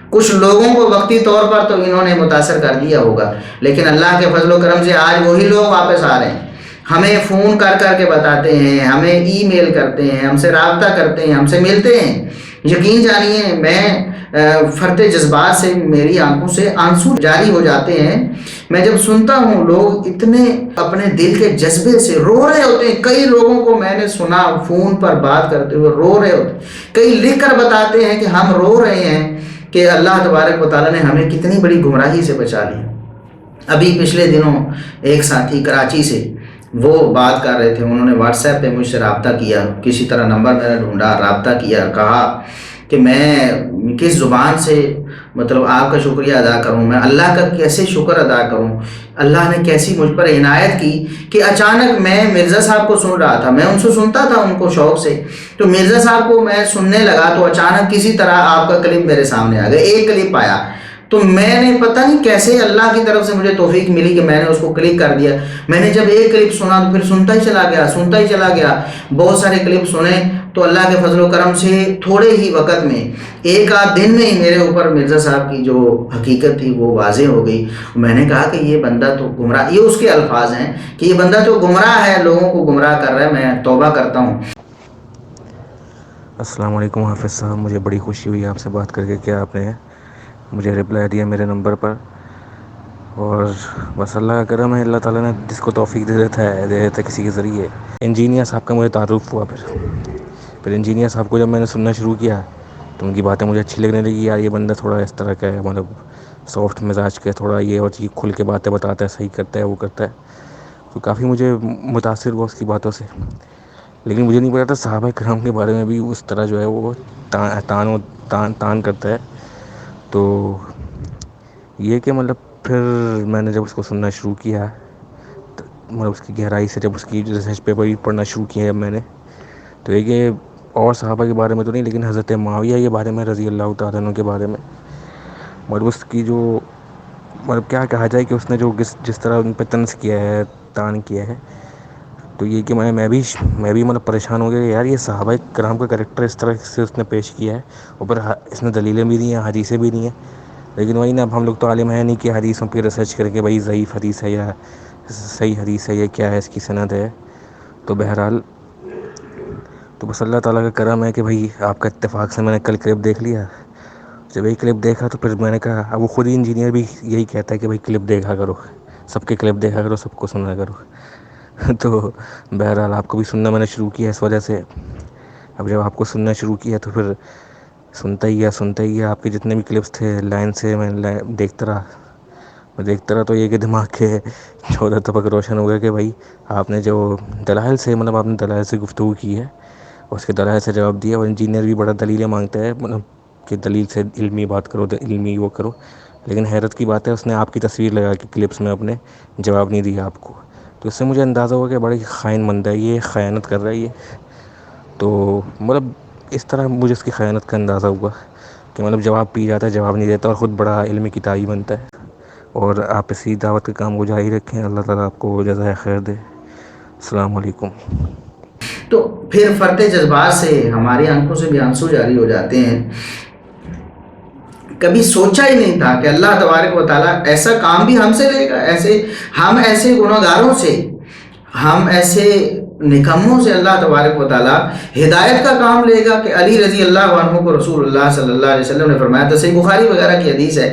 کچھ لوگوں کو وقتی طور پر تو انہوں نے متاثر کر دیا ہوگا، لیکن اللہ کے فضل و کرم سے آج وہی لوگ واپس آ رہے ہیں، ہمیں فون کر کر کے بتاتے ہیں، ہمیں ای میل کرتے ہیں، ہم سے رابطہ کرتے ہیں، ہم سے ملتے ہیں۔ یقین جانیے میں فرط جذبات سے میری آنکھوں سے آنسو جاری ہو جاتے ہیں، میں جب سنتا ہوں لوگ اتنے اپنے دل کے جذبے سے رو رہے ہوتے ہیں۔ کئی لوگوں کو میں نے سنا فون پر بات کرتے ہوئے رو رہے ہوتے ہیں، کئی لکھ کر بتاتے ہیں کہ ہم رو رہے ہیں کہ اللہ تبارک و تعالیٰ نے ہمیں کتنی بڑی گمراہی سے بچا لیا۔ ابھی پچھلے دنوں ایک ساتھی کراچی سے وہ بات کر رہے تھے، انہوں نے واٹس ایپ پہ مجھ سے رابطہ کیا، کسی طرح نمبر میں نے ڈھونڈا، رابطہ کیا، کہا کہ میں کس زبان سے مطلب آپ کا شکریہ ادا کروں، میں اللہ کا کیسے شکر ادا کروں، اللہ نے کیسی مجھ پر عنایت کی کہ اچانک میں مرزا صاحب کو سن رہا تھا، میں ان سے سنتا تھا ان کو شوق سے، تو مرزا صاحب کو میں سننے لگا تو اچانک کسی طرح آپ کا کلپ میرے سامنے آ گیا، ایک کلپ آیا تو میں نے پتہ نہیں کیسے اللہ کی طرف سے مجھے توفیق ملی کہ میں نے اس کو کلک کر دیا۔ میں نے جب ایک کلپ سنا تو پھر سنتا ہی چلا گیا، بہت سارے کلپ سنے تو اللہ کے فضل و کرم سے تھوڑے ہی وقت میں، ایک آدھ دن میں ہی میرے اوپر مرزا صاحب کی جو حقیقت تھی وہ واضح ہو گئی۔ میں نے کہا کہ یہ بندہ تو گمراہ، یہ اس کے الفاظ ہیں کہ یہ بندہ تو گمراہ ہے، لوگوں کو گمراہ کر رہا ہے، میں توبہ کرتا ہوں۔ السلام علیکم حافظ صاحب، مجھے بڑی خوشی ہوئی آپ سے بات کر کے کہ آپ نے مجھے رپلائی دیا میرے نمبر پر، اور بس اللہ کا کرم ہے، اللہ تعالیٰ نے جس کو توفیق دے دیتا ہے کسی کے ذریعے۔ انجینئر صاحب کا مجھے تعارف ہوا، پھر انجینئر صاحب کو جب میں نے سننا شروع کیا تو ان کی باتیں مجھے اچھی لگنے لگی، یار یہ بندہ تھوڑا اس طرح کا ہے، مطلب سافٹ مزاج کا، تھوڑا یہ اور چیز کھل کے باتیں بتاتا ہے، صحیح کرتا ہے، وہ کرتا ہے، تو کافی مجھے متاثر ہوا اس کی باتوں سے۔ لیکن مجھے نہیں پتا تھا صحابہ کرام کے بارے میں بھی اس طرح جو ہے وہ تان کرتا ہے۔ تو یہ کہ مطلب پھر میں نے جب اس کو سننا شروع کیا، مطلب اس کی گہرائی سے جب اس کی ریسرچ پیپر پڑھنا شروع کیا جب میں نے، تو یہ کہ اور صحابہ کے بارے میں تو نہیں، لیکن حضرت معاویہ کے بارے میں رضی اللہ تعالیٰ عنہ کے بارے میں، مطلب اس کی جو مطلب کیا کہا جائے کہ اس نے جو جس طرح ان پہ طنز کیا ہے، تان کیا ہے، تو یہ کہ میں بھی مطلب پریشان ہو گیا کہ یار یہ صحابہ کرام کا کریکٹر اس طرح سے اس نے پیش کیا ہے، اوپر اس نے دلیلیں بھی دی ہیں، حدیثیں بھی دی ہیں، لیکن وہی نا، اب ہم لوگ تو عالم ہیں نہیں کہ حدیثوں پہ ریسرچ کر کے بھائی ضعیف حدیث ہے یا صحیح حدیث ہے یا کیا ہے، اس کی سند ہے۔ تو بہرحال تو بس اللہ تعالیٰ کا کرم ہے کہ بھائی آپ کا اتفاق سے میں نے کل کلپ دیکھ لیا۔ جب یہ کلپ دیکھا تو پھر میں نے کہا، اب وہ خود ہی انجینئر بھی یہی کہتا ہے کہ بھائی کلپ دیکھا کرو، سب کے کلپ دیکھا کرو، سب کو سنا کرو۔ تو بہرحال آپ کو بھی سننا میں نے شروع کیا اس وجہ سے۔ اب جب آپ کو سننا شروع کیا تو پھر سنتا ہی گیا، آپ کے جتنے بھی کلپس تھے لائن سے میں دیکھتا رہا تو یہ کہ دماغ کے 14 طبق روشن ہو گیا کہ بھائی آپ نے جو دلائل سے، مطلب آپ نے دلائل سے گفتگو کی ہے، اس کے دلائل سے جواب دیا، اور انجینئر بھی بڑا دلیلیں مانگتا ہے، مطلب کہ دلیل سے علمی بات کرو، علمی وہ کرو، لیکن حیرت کی بات ہے اس نے آپ کی تصویر لگا کے کلپس میں اپنے جواب نہیں دیا آپ کو۔ تو اس سے مجھے اندازہ ہوا کہ بڑی خائن بندہ ہے یہ، خیانت کر رہا ہے یہ۔ تو مطلب اس طرح مجھے اس کی خیانت کا اندازہ ہوا کہ مطلب جواب پی جاتا ہے، جواب نہیں دیتا، اور خود بڑا علمی کتابی بنتا ہے۔ اور آپ اسی دعوت کے کام کو جاری رکھیں، اللہ تعالیٰ آپ کو جزائے خیر دے۔ السلام علیکم۔ تو پھر فرط جذبات سے ہماری آنکھوں سے بھی آنسو جاری ہو جاتے ہیں۔ کبھی سوچا ہی نہیں تھا کہ اللہ تبارک و تعالیٰ ایسا کام بھی ہم سے لے گا، ہم ایسے گناہگاروں سے، ہم ایسے نکموں سے اللہ تبارک و تعالیٰ ہدایت کا کام لے گا کہ علی رضی اللہ عنہ کو رسول اللہ صلی اللہ علیہ وسلم نے فرمایا تھا، صحیح بخاری وغیرہ کی حدیث ہے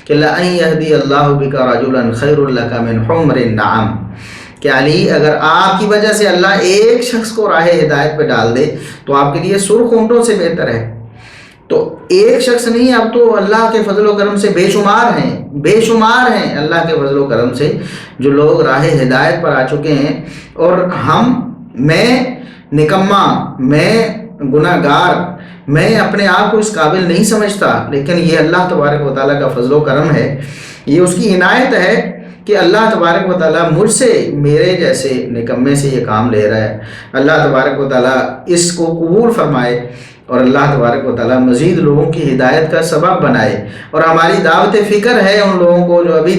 کہ لَأَن يَهْدِيَ اللَّهُ بِكَ رَجُلًا خَيْرٌ لَكَ مِنْ حُمْرِ النَّعَمِ، کہ علی اگر آپ کی وجہ سے اللہ ایک شخص کو راہ ہدایت پہ ڈال دے تو آپ کے لیے سرخ اونٹوں سے بہتر ہے۔ تو ایک شخص نہیں، اب تو اللہ کے فضل و کرم سے بے شمار ہیں اللہ کے فضل و کرم سے جو لوگ راہ ہدایت پر آ چکے ہیں، اور میں نکما، میں گناہ گار، میں اپنے آپ کو اس قابل نہیں سمجھتا، لیکن یہ اللہ تبارک و تعالیٰ کا فضل و کرم ہے، یہ اس کی عنایت ہے کہ اللہ تبارک و تعالیٰ مجھ سے، میرے جیسے نکمے سے یہ کام لے رہا ہے۔ اللہ تبارک و تعالیٰ اس کو قبول فرمائے، اور اللہ تبارک و تعالیٰ مزید لوگوں کی ہدایت کا سبب بنائے۔ اور ہماری دعوت فکر ہے ان لوگوں کو جو ابھی